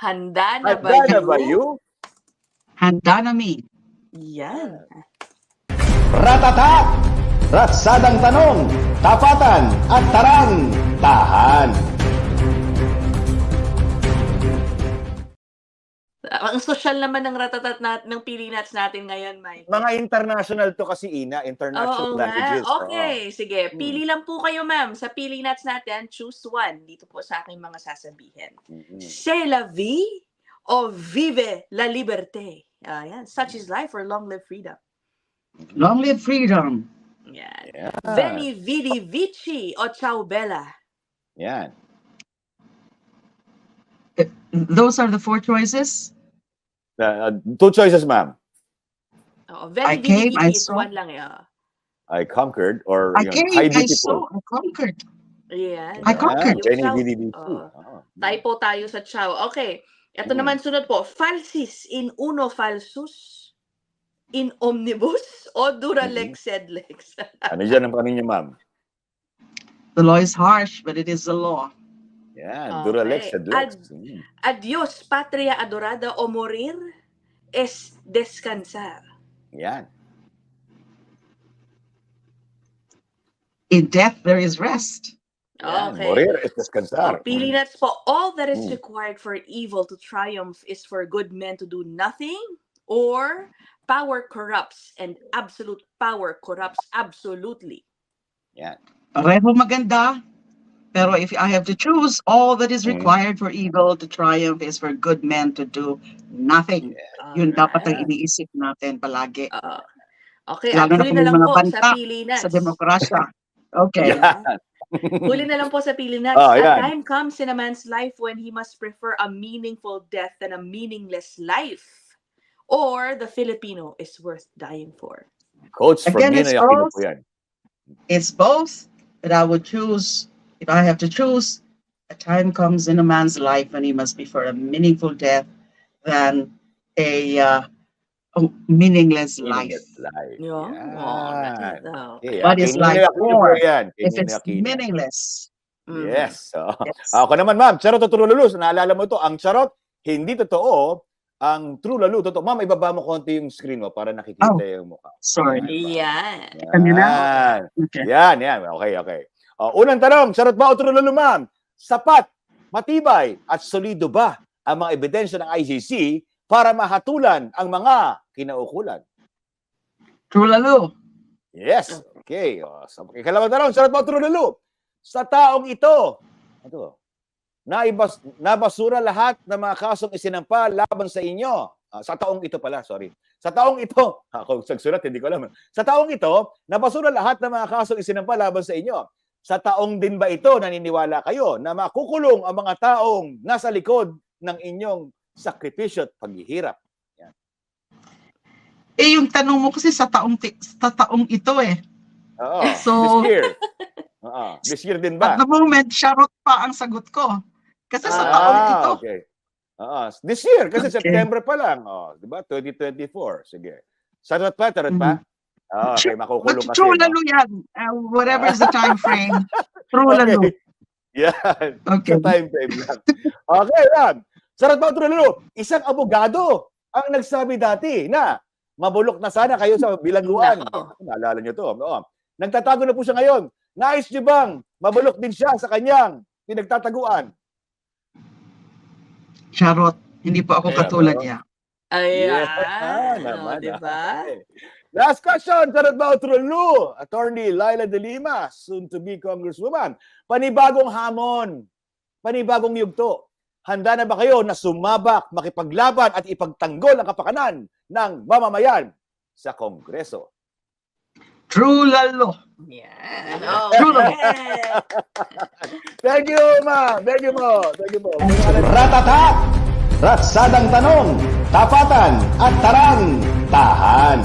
Handa na ba Handa na ba you? you? Handa na mi. Yan. Ratata! Ratsadang tanong, tapatan at tarang, tahan. Ang social naman ng ratatat ng Pili Nuts natin ngayon, Mike. Mga international to kasi, Ina. International Oo nga. languages. Okay, sige. Hmm. Pili lang po kayo, ma'am. Sa Pili Nuts natin, choose one. Dito po sa aking mga sasabihin. C'est la vie o vive la liberté. Ayan. Such is life or long live freedom. Long live freedom. Yan. Yeah. Veni, vidi, vici o ciao bella. Yan. Those are the 4 choices. Two choices, ma'am. Oo, I Veni, came, vidi, I vici is saw. one lang. I conquered or I yun, came, hi I beautiful. saw, I conquered. Yan. I conquered. Yung Jenny, ciao. Vidi, Vici. Typo tayo sa ciao. Okay. Ito naman sunod po. Falsis in uno falsus, in omnibus, o duralex sed lex. Ano dyan ang kaninyo, ma'am? The law is harsh, but it is the law. Yan. Okay. Duralex, Adlex. Adios, patria adorada, o morir es descansar. Yan. In death, there is rest. Yan. Okay. Morir es descansar. Pili nuts po. All that is required for evil to triumph is for good men to do nothing, or power corrupts and absolute power corrupts absolutely. Yan. Pareho maganda. Pero if I have to choose, all that is required for evil to triumph is for good men to do nothing. Yun dapat ang iniisip natin palagi. Okay, Lalo na huli kung na lang mga po banta sa Pili Nuts. sa demokrasya. Okay. Yan. Huli na lang po sa Pili Nuts. Oh, A yan. time comes in a man's life when he must prefer a meaningful death than a meaningless life. Or the Filipino is worth dying for. Quotes from Again, Nina it's Aquino both. po yan. It's both, but I would choose, if I have to choose, a time comes in a man's life when he must prefer a meaningful death than a meaningless life. Life. Yeah. Yan. Okay, What is kay Nina life Aquino for po yan. Kay if Nina it's Aquino. meaningless? Yes. Yes. Ako naman, ma'am. Charot o true lalo? Naalala mo ito. Ang charot, hindi totoo. Ang true lalo, totoo. Ma'am, ibaba mo konti yung screen mo para nakikita yung mukha. Sorry. Yan. Kanina? Yan. Okay. Yan. Okay. Unang tanong, charot ba o true lalo, ma'am? Sapat, matibay, at solido ba ang mga ebidensya ng ICC para mahatulan ang mga kinaukulan? True lalo. Yes. Okay. So, ikalawang tanong, charot ba o true lalo? Sa taong ito, nabasura lahat ng mga kasong isinampa laban sa inyo. Sa taong ito pala, sorry. Sa taong ito, ako sagsurat, hindi ko alam. Sa taong ito, nabasura lahat ng mga kasong isinampa laban sa inyo. Sa taong din ba ito, naniniwala kayo na makukulong ang mga taong nasa likod ng inyong sakripisyo at paghihirap? Yan. Yung tanong mo kasi sa taong ito eh. Oo, So- this year. This year din ba? At the moment, charot pa ang sagot ko. Kasi sa taong ito. Okay. This year, kasi Okay. September pa lang. Di ba? 2024. Sige. Charot pa? Okay, makukulong kasi. True lalo yan. Whatever is the time frame. True lalo. Yan. Okay. Sa time frame lang. Okay, yan. Charot ba, true lalo? Isang abogado ang nagsabi dati na mabulok na sana kayo sa bilangguan. Naalala nyo to. Nagtatago na po siya ngayon. Nais nyo bang mabulok din siya sa kanyang pinagtataguan? Charot. Hindi po ako katulad niya. Ayan. Naman. Diba? Okay. Last question, charot ba o true lalo? Attorney Laila De Lima, soon to be Congresswoman. Panibagong hamon, panibagong yugto. Handa na ba kayo na sumabak, makipaglaban at ipagtanggol ang kapakanan ng mamamayan sa Kongreso? True lalo. Yan. True lalo. Okay. Thank you, ma'am. Thank you po. Ratata! Ratsadang tanong, tapatan at tarang, tahan.